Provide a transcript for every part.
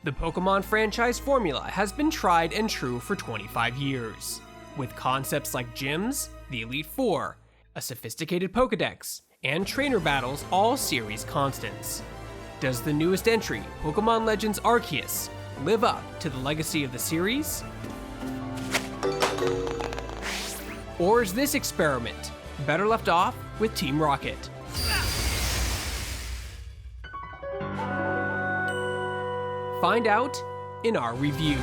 The Pokemon franchise formula has been tried and true for 25 years, with concepts like gyms, the Elite Four, a sophisticated Pokedex, and trainer battles all series constants. Does the newest entry, Pokemon Legends Arceus, live up to the legacy of the series? Or is this experiment better left off with Team Rocket? Find out in our review.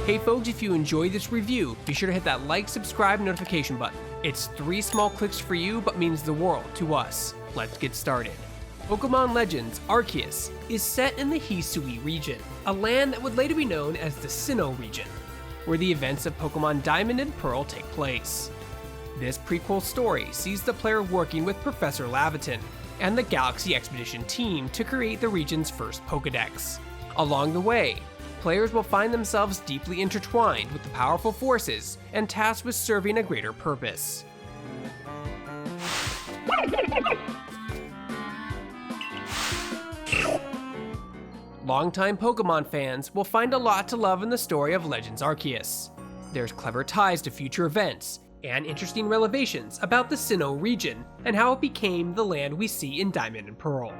Hey folks, if you enjoyed this review, be sure to hit that like, subscribe, notification button. It's 3 small clicks for you, but means the world to us. Let's get started. Pokemon Legends Arceus is set in the Hisui region, a land that would later be known as the Sinnoh region, where the events of Pokemon Diamond and Pearl take place. This prequel story sees the player working with Professor Laviton and the Galaxy Expedition team to create the region's first Pokedex. Along the way, players will find themselves deeply intertwined with the powerful forces and tasked with serving a greater purpose. Longtime Pokemon fans will find a lot to love in the story of Legends Arceus. There's clever ties to future events, and interesting revelations about the Sinnoh region and how it became the land we see in Diamond and Pearl.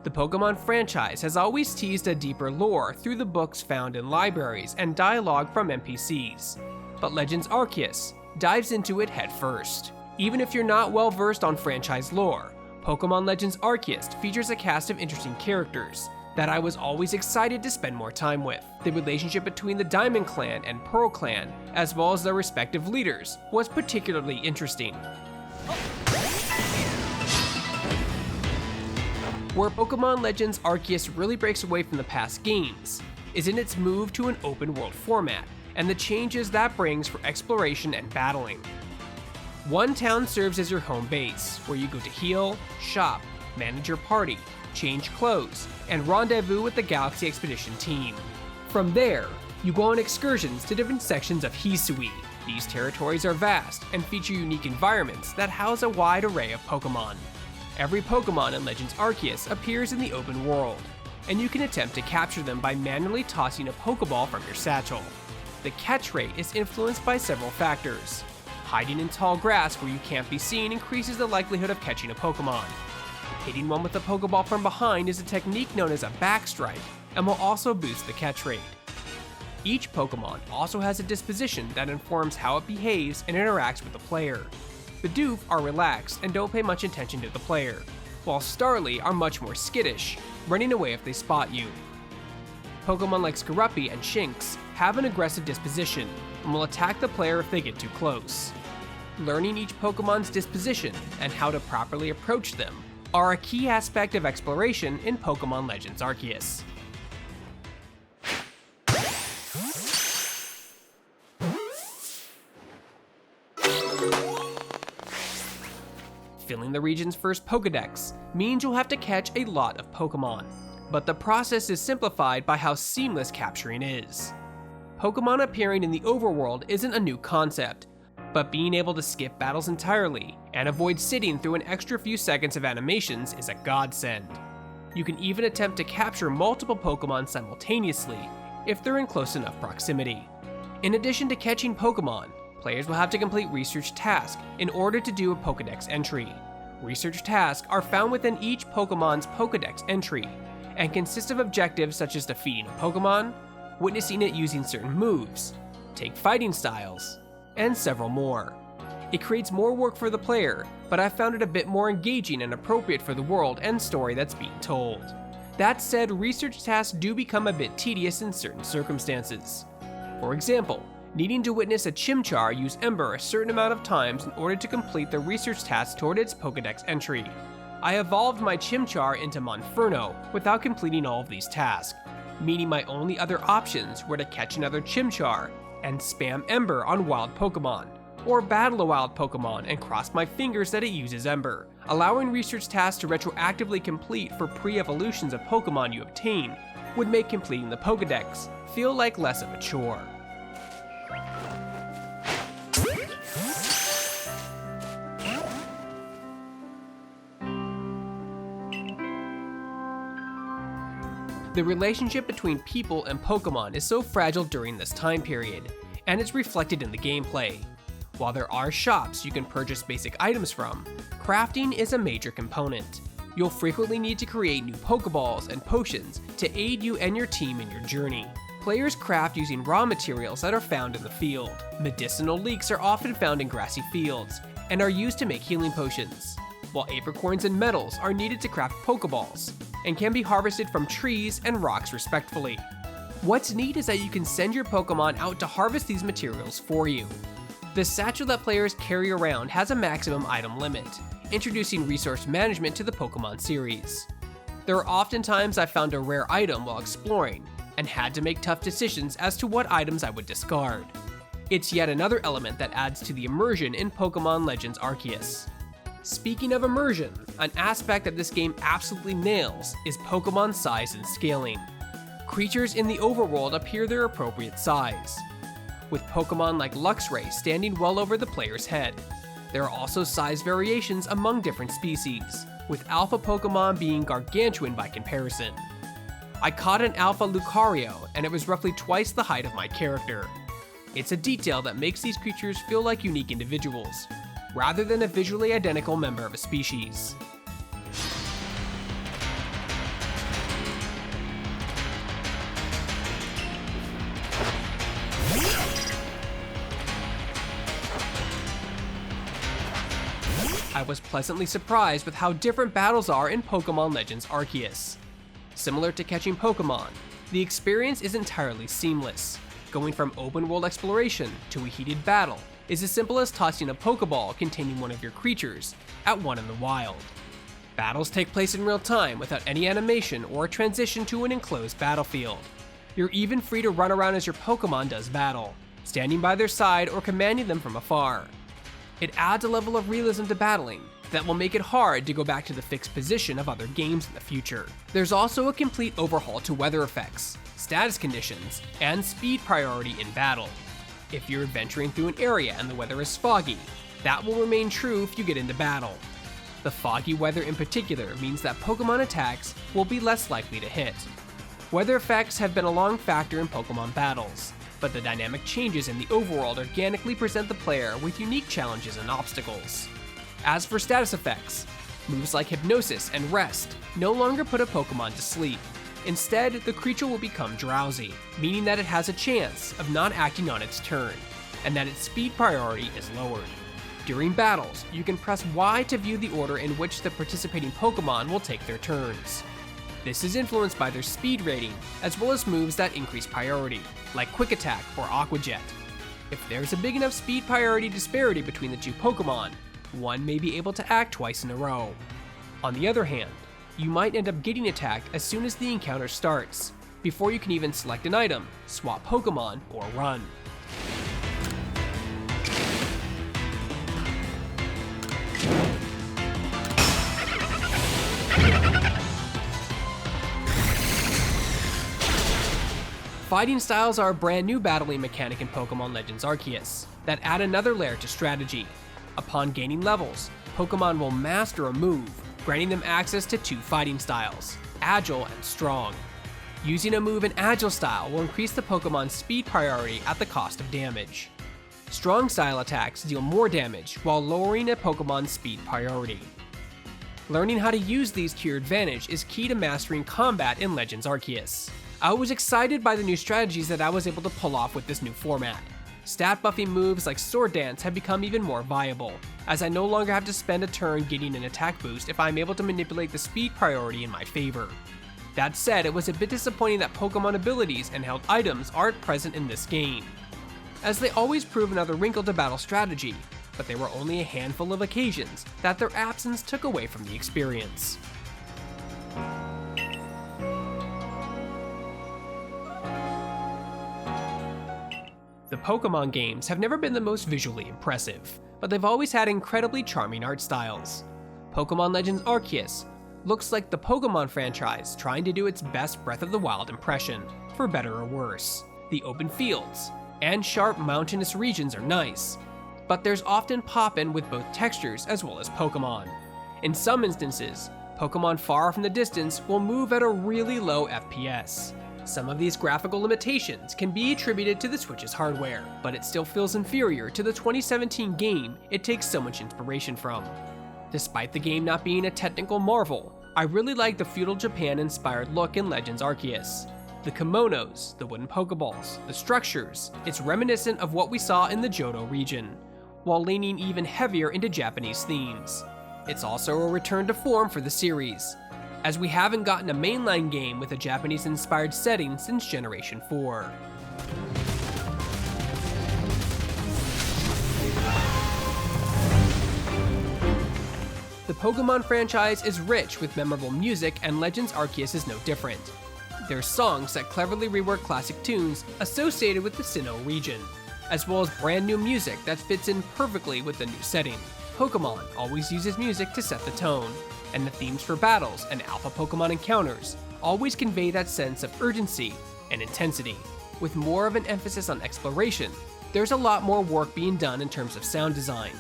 The Pokemon franchise has always teased a deeper lore through the books found in libraries and dialogue from NPCs, but Legends Arceus dives into it headfirst. Even if you're not well versed on franchise lore, Pokemon Legends Arceus features a cast of interesting characters that I was always excited to spend more time with. The relationship between the Diamond Clan and Pearl Clan, as well as their respective leaders, was particularly interesting. Where Pokemon Legends Arceus really breaks away from the past games is in its move to an open world format, and the changes that brings for exploration and battling. One town serves as your home base, where you go to heal, shop, manage your party, change clothes, and rendezvous with the Galaxy Expedition team. From there, you go on excursions to different sections of Hisui. These territories are vast and feature unique environments that house a wide array of Pokemon. Every Pokemon in Legends Arceus appears in the open world, and you can attempt to capture them by manually tossing a Pokeball from your satchel. The catch rate is influenced by several factors. Hiding in tall grass where you can't be seen increases the likelihood of catching a Pokemon. Hitting one with a Pokeball from behind is a technique known as a backstrike and will also boost the catch rate. Each Pokemon also has a disposition that informs how it behaves and interacts with the player. The Doof are relaxed and don't pay much attention to the player, while Starly are much more skittish, running away if they spot you. Pokemon like Skorupi and Shinx have an aggressive disposition and will attack the player if they get too close. Learning each Pokemon's disposition and how to properly approach them are a key aspect of exploration in Pokemon Legends Arceus. Filling the region's first Pokedex means you'll have to catch a lot of Pokemon, but the process is simplified by how seamless capturing is. Pokemon appearing in the overworld isn't a new concept, but being able to skip battles entirely and avoid sitting through an extra few seconds of animations is a godsend. You can even attempt to capture multiple Pokemon simultaneously if they're in close enough proximity. In addition to catching Pokemon, players will have to complete research tasks in order to do a Pokedex entry. Research tasks are found within each Pokemon's Pokedex entry and consist of objectives such as defeating a Pokemon, witnessing it using certain moves, take fighting styles, and several more. It creates more work for the player, but I found it a bit more engaging and appropriate for the world and story that's being told. That said, research tasks do become a bit tedious in certain circumstances. For example, needing to witness a Chimchar use Ember a certain amount of times in order to complete the research task toward its Pokedex entry. I evolved my Chimchar into Monferno without completing all of these tasks, meaning my only other options were to catch another Chimchar and spam Ember on wild Pokemon, or battle a wild Pokemon and cross my fingers that it uses Ember. Allowing research tasks to retroactively complete for pre-evolutions of Pokemon you obtain would make completing the Pokedex feel like less of a chore. The relationship between people and Pokemon is so fragile during this time period, and it's reflected in the gameplay. While there are shops you can purchase basic items from, crafting is a major component. You'll frequently need to create new Pokeballs and potions to aid you and your team in your journey. Players craft using raw materials that are found in the field. Medicinal leeks are often found in grassy fields and are used to make healing potions, while apricorns and metals are needed to craft Pokeballs and can be harvested from trees and rocks respectively. What's neat is that you can send your Pokemon out to harvest these materials for you. The satchel that players carry around has a maximum item limit, introducing resource management to the Pokemon series. There are often times I found a rare item while exploring, and had to make tough decisions as to what items I would discard. It's yet another element that adds to the immersion in Pokemon Legends Arceus. Speaking of immersion, an aspect that this game absolutely nails is Pokemon size and scaling. Creatures in the overworld appear their appropriate size, with Pokemon like Luxray standing well over the player's head. There are also size variations among different species, with alpha Pokemon being gargantuan by comparison. I caught an alpha Lucario, and it was roughly twice the height of my character. It's a detail that makes these creatures feel like unique individuals, rather than a visually identical member of a species. I was pleasantly surprised with how different battles are in Pokemon Legends Arceus. Similar to catching Pokemon, the experience is entirely seamless. Going from open world exploration to a heated battle is as simple as tossing a Pokeball containing one of your creatures at one in the wild. Battles take place in real time without any animation or a transition to an enclosed battlefield. You're even free to run around as your Pokemon does battle, standing by their side or commanding them from afar. It adds a level of realism to battling that will make it hard to go back to the fixed position of other games in the future. There's also a complete overhaul to weather effects, status conditions, and speed priority in battle. If you're adventuring through an area and the weather is foggy, that will remain true if you get into battle. The foggy weather in particular means that Pokemon attacks will be less likely to hit. Weather effects have been a long factor in Pokemon battles, but the dynamic changes in the overworld organically present the player with unique challenges and obstacles. As for status effects, moves like Hypnosis and Rest no longer put a Pokemon to sleep. Instead, the creature will become drowsy, meaning that it has a chance of not acting on its turn, and that its speed priority is lowered. During battles, you can press Y to view the order in which the participating Pokemon will take their turns. This is influenced by their speed rating, as well as moves that increase priority, like Quick Attack or Aqua Jet. If there's a big enough speed priority disparity between the two Pokemon, one may be able to act twice in a row. On the other hand, you might end up getting attacked as soon as the encounter starts, before you can even select an item, swap Pokemon, or run. Fighting styles are a brand new battling mechanic in Pokemon Legends Arceus that add another layer to strategy. Upon gaining levels, Pokemon will master a move, granting them access to two fighting styles, Agile and Strong. Using a move in Agile style will increase the Pokemon's speed priority at the cost of damage. Strong style attacks deal more damage while lowering a Pokemon's speed priority. Learning how to use these to your advantage is key to mastering combat in Legends Arceus. I was excited by the new strategies that I was able to pull off with this new format. Stat buffing moves like Sword Dance have become even more viable, as I no longer have to spend a turn getting an attack boost if I'm able to manipulate the speed priority in my favor. That said, it was a bit disappointing that Pokemon abilities and held items aren't present in this game, as they always prove another wrinkle to battle strategy, but there were only a handful of occasions that their absence took away from the experience. The Pokemon games have never been the most visually impressive, but they've always had incredibly charming art styles. Pokemon Legends Arceus looks like the Pokemon franchise trying to do its best Breath of the Wild impression, for better or worse. The open fields and sharp mountainous regions are nice, but there's often pop-in with both textures as well as Pokemon. In some instances, Pokemon far off in the distance will move at a really low FPS. Some of these graphical limitations can be attributed to the Switch's hardware, but it still feels inferior to the 2017 game it takes so much inspiration from. Despite the game not being a technical marvel, I really like the feudal Japan-inspired look in Legends Arceus. The kimonos, the wooden Pokeballs, the structures, it's reminiscent of what we saw in the Johto region, while leaning even heavier into Japanese themes. It's also a return to form for the series, as we haven't gotten a mainline game with a Japanese-inspired setting since Generation 4. The Pokemon franchise is rich with memorable music, and Legends Arceus is no different. There's songs that cleverly rework classic tunes associated with the Sinnoh region, as well as brand new music that fits in perfectly with the new setting. Pokemon always uses music to set the tone, and the themes for battles and alpha Pokemon encounters always convey that sense of urgency and intensity. With more of an emphasis on exploration, there's a lot more work being done in terms of sound design.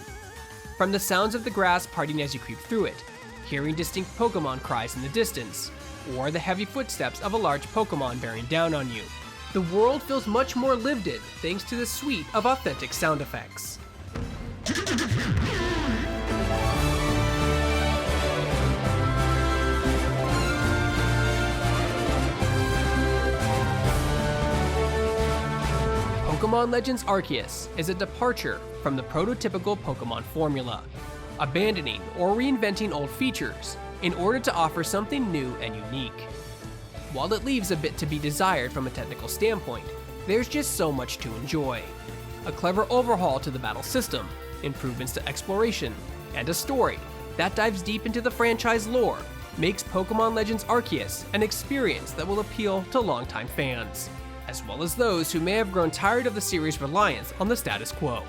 From the sounds of the grass parting as you creep through it, hearing distinct Pokemon cries in the distance, or the heavy footsteps of a large Pokemon bearing down on you, the world feels much more lived-in thanks to the suite of authentic sound effects. Pokemon Legends Arceus is a departure from the prototypical Pokemon formula, abandoning or reinventing old features in order to offer something new and unique. While it leaves a bit to be desired from a technical standpoint, there's just so much to enjoy. A clever overhaul to the battle system, improvements to exploration, and a story that dives deep into the franchise lore makes Pokemon Legends Arceus an experience that will appeal to longtime fans, as well as those who may have grown tired of the series' reliance on the status quo.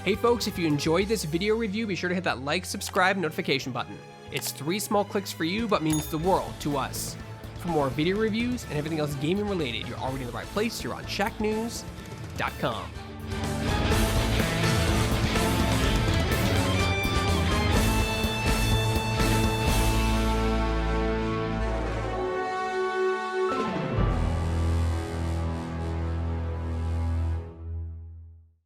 Hey folks, if you enjoyed this video review, be sure to hit that like, subscribe, notification button. It's 3 small clicks for you, but means the world to us. For more video reviews and everything else gaming related, you're already in the right place. You're on Shacknews.com.